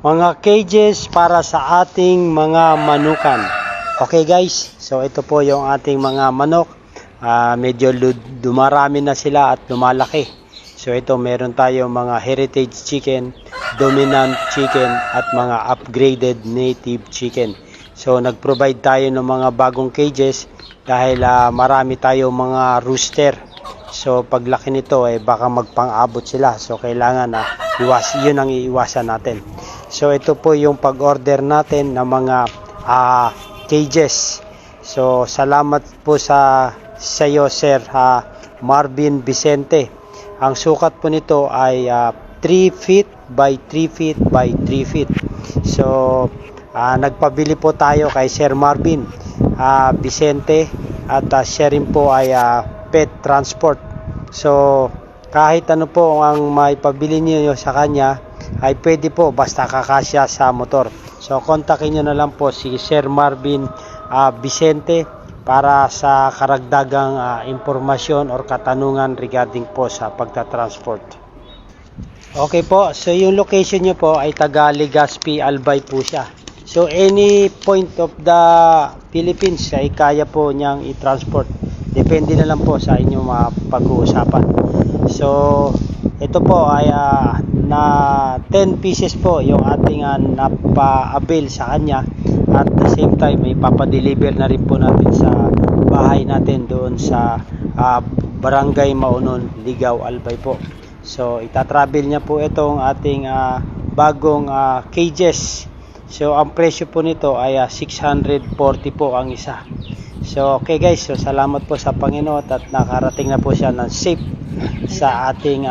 mga cages para sa ating mga manukan. Okay guys, so ito po yung ating mga manok. Medyo dumarami na sila at lumalaki. So ito meron tayo mga heritage chicken, dominant chicken at mga upgraded native chicken. So nag-provide tayo ng mga bagong cages dahil marami tayo mga rooster. So paglaki nito baka magpang-abot sila. So kailangan yun ang iiwasan natin. So ito po yung pag-order natin ng mga cages. So salamat po sa iyo Sir Marvin Vicente. Ang sukat po nito ay 3 feet by 3 feet by 3 feet. So nagpabili po tayo kay Sir Marvin Vicente at siya rin po ay pet transport. So kahit ano po ang maipabili niyo sa kanya ay pwede po basta kakasya sa motor. So kontakin niyo na lang po si Sir Marvin Vicente para sa karagdagang impormasyon or katanungan regarding po sa pagta-transport. Okay po, so yung location niyo po ay taga Legazpi, Albay po siya. So any point of the Philippines ay kaya po niyang i-transport. Depende na lang po sa inyong pag-uusapan. So ito po ay na 10 pieces po yung ating napa-avail sa kanya. At the same time may papadeliver na rin po natin sa bahay natin doon sa Barangay Maunon, Ligaw, Albay po. So itatravel niya po itong ating bagong cages. So ang presyo po nito ay 640 po ang isa. So okay guys, so salamat po sa Panginoon at nakarating na po siya ng safe sa ating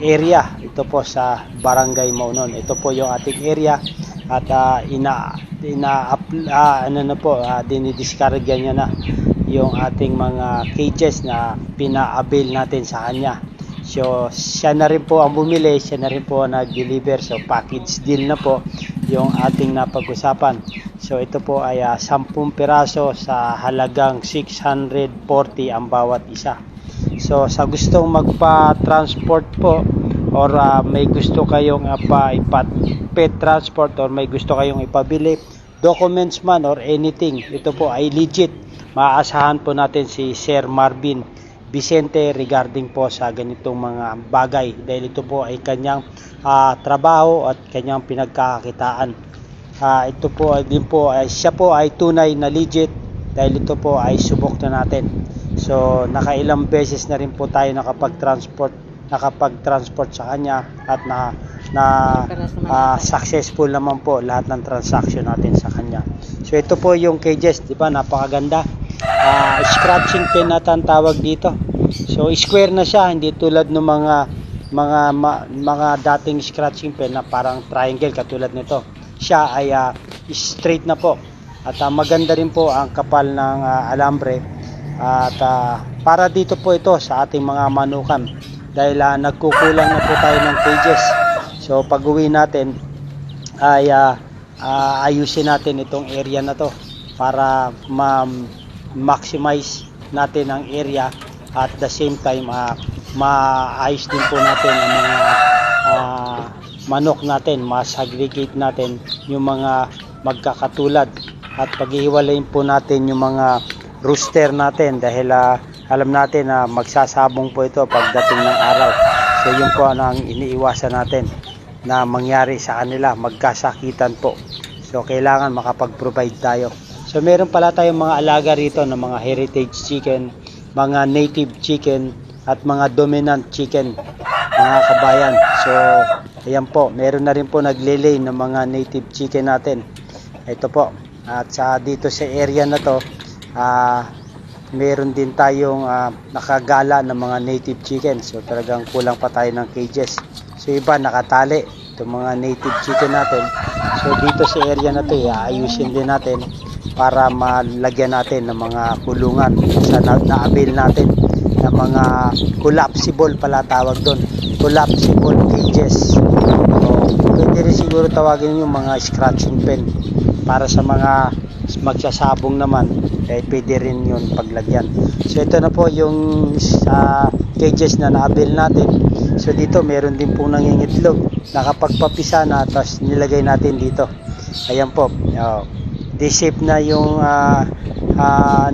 area. Ito po sa Barangay Maunon. Ito po yung ating area at dinidiskarga niya na yung ating mga cages na pina-avail natin sa kanya. So siya na rin po ang bumili, siya na rin po nag-deliver. So package deal na po yung ating napag-usapan. So ito po ay 10 piraso sa halagang 640 ang bawat isa. So sa gustong magpa-transport po or may gusto kayong pet transport or may gusto kayong ipabili, documents man or anything, ito po ay legit. Maaasahan po natin si Sir Marvin Vicente regarding po sa ganitong mga bagay dahil ito po ay kanyang trabaho at kanyang pinagkakakitaan. Ito po ay din po siya po ay tunay na legit dahil ito po ay subok na natin. So nakailang beses na rin po tayo nakapag-transport sa kanya at successful naman po lahat ng transaction natin sa kanya. So ito po yung cages, di ba? Napakaganda. Scratching pen na tawag dito. So square na siya, hindi tulad ng mga dating scratching pen na parang triangle katulad nito. Siya ay straight na po. At maganda rin po ang kapal ng alambre. At para dito po ito sa ating mga manukan dahil nagkukulang na po tayo ng cages. So pag uwi natin ay ayusin natin itong area na to para maximize natin ang area at the same time maayos din po natin ang mga manok natin, ma-segregate natin yung mga magkakatulad at paghihiwalayin po natin yung mga rooster natin dahil alam natin na magsasabong po ito pagdating ng araw. So yun po ang iniiwasan natin na mangyari sa kanila, magkasakitan po. So kailangan makapag-provide tayo. So meron pala tayong mga alaga rito ng mga heritage chicken, mga native chicken at mga dominant chicken, mga kabayan. So ayan po, meron na rin po naglilay ng mga native chicken natin. Ito po. At dito sa area na to meron din tayong nakagala ng mga native chicken. So talagang kulang pa tayo ng cages. So iba nakatali itong mga native chicken natin. So dito sa area na to ayusin din natin para malagyan natin ng mga kulungan sa na-avail natin ng mga collapsible pala tawag doon, collapsible cages. So pwede rin siguro tawagin yung mga scratching pen para sa mga magsasabong naman pwede rin yun paglagyan. So ito na po yung cages na na-avail natin. So So dito meron din pong nangingitlog. Nakapagpapisa na, tapos nilagay natin dito. Ayan po. Disip na yung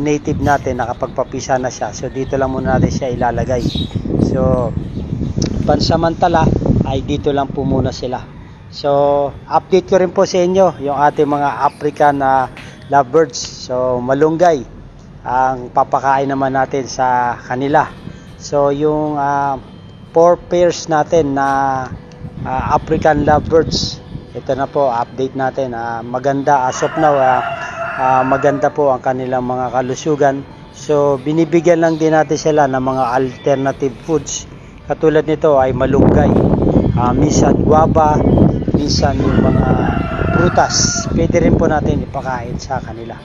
native natin, nakapagpapisa na siya. So dito lang muna natin siya ilalagay. So pansamantala ay dito lang po muna sila. So update ko rin po sa inyo yung ating mga African lovebirds. So malunggay ang papakain naman natin sa kanila. So yung 4 pairs natin na African lovebirds, ito na po, update natin. Maganda as of now, maganda po ang kanilang mga kalusugan. So binibigyan lang din natin sila ng mga alternative foods. Katulad nito ay malunggay, minsan guava, minsan yung mga prutas. Pwede rin po natin ipakain sa kanila.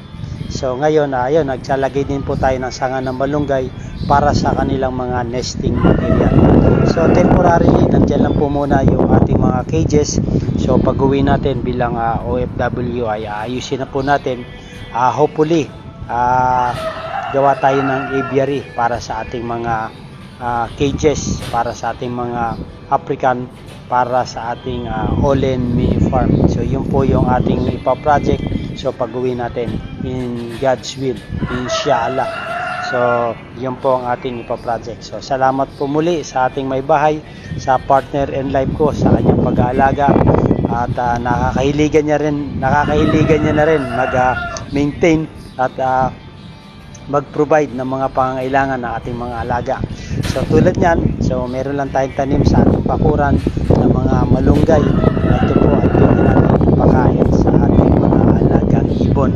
So ngayon, ayun, nagsalagay din po tayo ng sanga ng malunggay para sa kanilang mga nesting material. So temporarily, nandiyan lang po muna yung ating mga cages. So pag uwi natin bilang OFW ay ayusin na po natin. Hopefully, gawa tayo ng aviary para sa ating mga cages, para sa ating mga African, para sa ating Olen mini farm. So yun po yung ating ipa-project. So pag-uwi natin in God's will, inshallah. So yun po ang ating ipa-project. So salamat po muli sa ating may bahay, sa partner in life ko sa kanyang pag-aalaga, at nakakahiligan niya na rin mag-maintain at mag-provide ng mga pangangailangan ng ating mga alaga. So tulad niyan, so meron lang tayong tanim sa ating bakuran ng mga malunggay. Ito po ay pwede natin ipakain sa ating mga alagang ibon.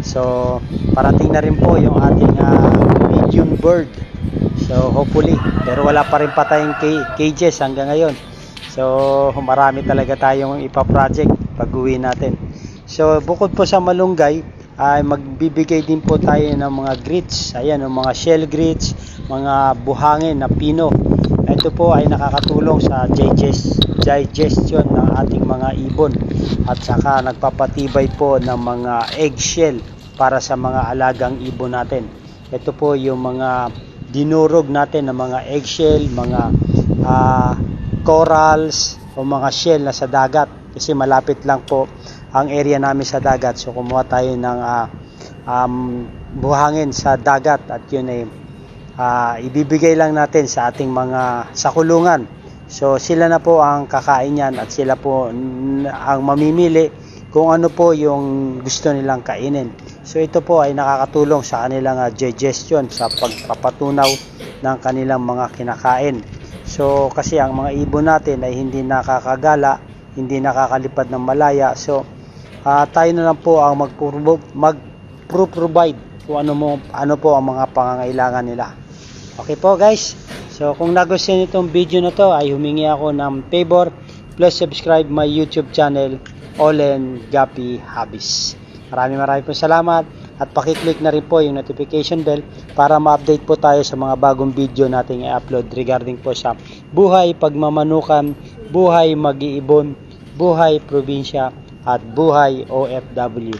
So parating na rin po yung ating medium bird. So hopefully, pero wala pa rin patayong cages hanggang ngayon. So marami talaga tayong ipa-project pag uwi natin. So bukod po sa malunggay, ay magbibigay din po tayo ng mga grits. Ayan, yung mga shell grits, mga buhangin na pino. Ito po ay nakakatulong sa digestion ng ating mga ibon, at saka nagpapatibay po ng mga eggshell para sa mga alagang ibon natin. Ito po yung mga dinurog natin ng mga eggshell, mga corals o mga shell na sa dagat, kasi malapit lang po ang area namin sa dagat. So kumuha tayo ng buhangin sa dagat, at yun ay ibibigay lang natin sa ating mga sakulungan. So sila na po ang kakain yan, at sila po ang mamimili kung ano po yung gusto nilang kainin. So ito po ay nakakatulong sa kanilang digestion, sa pagpapatunaw ng kanilang mga kinakain. So kasi ang mga ibon natin ay hindi nakakagala, hindi nakakalipad ng malaya. So tayo na lang po ang mag-provide kung ano po ang mga pangangailangan nila. Okay po guys, so kung nagustuhan niyo itong video na to, ay humingi ako ng favor, please subscribe my YouTube channel, Olen Gapi Hobbies. Maraming po salamat, at pakiclick na rin po yung notification bell para ma-update po tayo sa mga bagong video nating i-upload regarding po sa buhay pagmamanukan, buhay mag-iibon, buhay probinsya, at buhay OFW.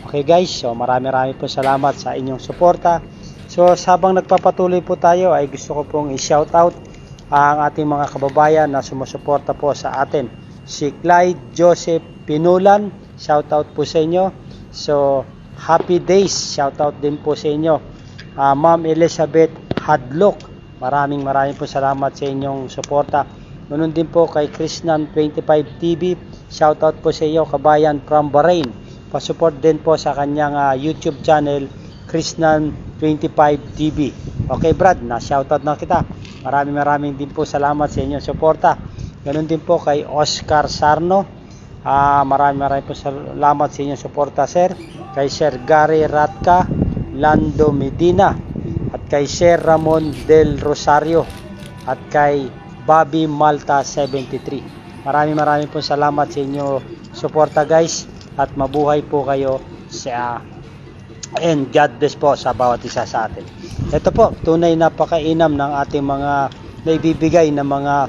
Okay guys, so marami po salamat sa inyong suporta. So habang nagpapatuloy po tayo, ay gusto ko pong i-shoutout ang ating mga kababayan na sumusuporta po sa atin. Si Clyde Joseph Pinulan, shoutout po sa inyo. So happy days, shoutout din po sa inyo. Ma'am Elizabeth Hadlock, maraming po salamat sa inyong suporta. Ganun din po kay Krishnan25 TV, shoutout po sa iyo kabayan from Bahrain. Pasupport din po sa kanyang YouTube channel, Krishnan25 TV. Okay Brad, na-shoutout na kita. Maraming din po salamat sa inyong suporta. Ganun din po kay Oscar Sarno. Maraming po salamat sa inyong suporta sir. Kay Sir Gary Ratka, Lando Medina, at kay Sir Ramon Del Rosario, at kay Bobby Malta 73. Maraming po salamat sa inyo suporta guys, at mabuhay po kayo sa and God bless po sa bawat isa sa atin. Ito po, tunay na pakainam ng ating mga naibibigay na mga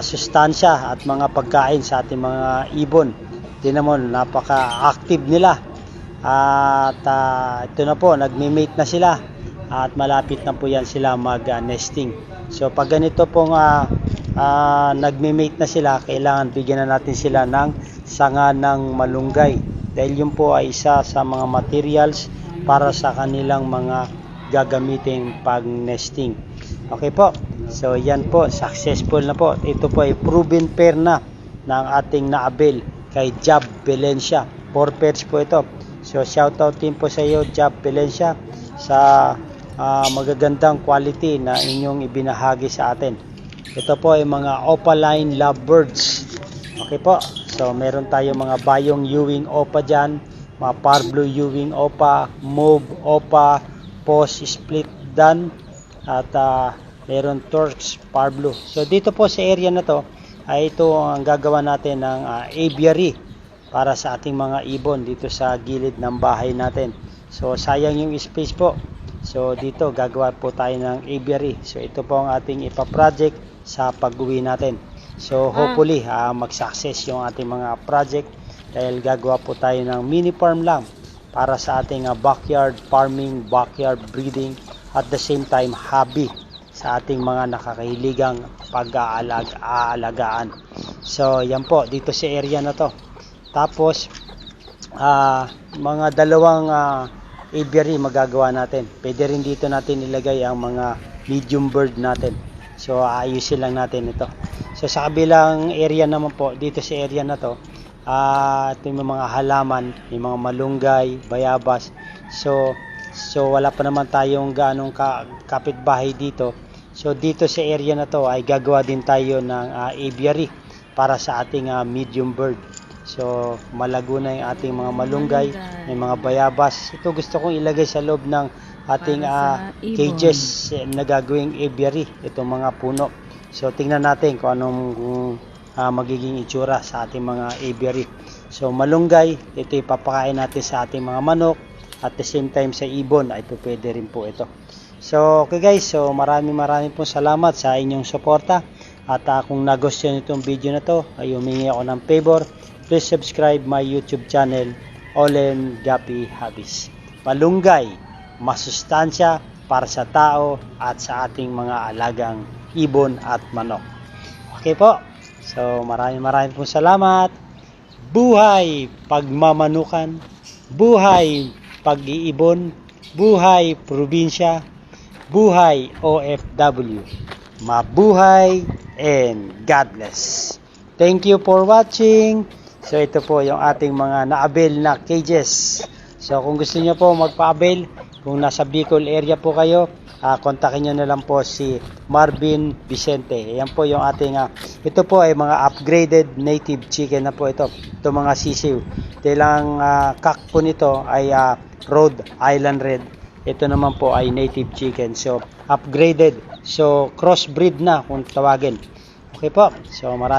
sustansya at mga pagkain sa ating mga ibon. Tingnan mo, napaka-active nila. At ito na po, nagme-mate na sila, at malapit na po yan sila mag-nesting. So pag ganito pong nagme-mate na sila, kailangan bigyan na natin sila ng sanga ng malunggay. Dahil yun po ay isa sa mga materials para sa kanilang mga gagamitin pag nesting. Okay po. So yan po, successful na po. Ito po ay proven pair na ng ating naabel kay Jab Valencia. 4 pairs po ito. So shoutout din po sa iyo, Jab Valencia, sa magagandang quality na inyong ibinahagi sa atin. Ito po ay mga opaline lovebirds. Okay po. So meron tayo mga bayong Ewing opa dyan, mga Parblo Ewing opa, mauve opa, post split dan, at meron Turks Parblo. So dito po sa area na to ay ito ang gagawa natin ng aviary para sa ating mga ibon dito sa gilid ng bahay natin. So sayang yung space po. So dito gagawa po tayo ng aviary. So ito po ang ating ipa-project sa pag-uwi natin. So hopefully mag-success yung ating mga project dahil gagawa po tayo ng mini farm lang para sa ating backyard farming, backyard breeding, at the same time hobby sa ating mga nakakahiligang pag-aalagaan. So yan po dito sa area na to. Tapos mga dalawang aviary magagawa natin. Pwede rin dito natin ilagay ang mga medium bird natin. So ayusin lang natin ito. So sa kabilang area naman po, dito sa area na to, ito yung mga halaman, yung mga malunggay, bayabas. So wala pa naman tayong ganong kapitbahay dito. So dito sa area na to ay gagawa din tayo ng aviary para sa ating medium bird. So malago na yung ating mga malunggay, yung mga bayabas. Ito gusto kong ilagay sa loob ng ating cages na gagawing aviary, itong mga puno. So tingnan natin kung anong magiging itsura sa ating mga aviary. So malunggay, ito ipapakain natin sa ating mga manok, at the same time sa ibon ay pwede rin po ito. So okay guys, so maraming pong salamat sa inyong suporta. At kung nagustuhan niyo itong video na to, ay humingi ako ng favor. Please subscribe my YouTube channel, Olen Gapi Habis. Malunggay, masustansya para sa tao at sa ating mga alagang ibon at manok. Okay po. So maraming pong salamat. Buhay pagmamanukan, buhay pag-iibon, buhay probinsya, buhay OFW. Mabuhay and God bless. Thank you for watching. So ito po yung ating mga naabel na cages. So kung gusto niyo po magpa-abel, kung nasa Bicol area po kayo, kontakin nyo na lang po si Marvin Vicente. Ayan po yung ating, ito po ay mga upgraded native chicken na po ito. Ito mga sisiw. Ito lang cock po nito ay Rhode Island Red. Ito naman po ay native chicken. So upgraded. So crossbreed na kung tawagin. Okay po. So maraming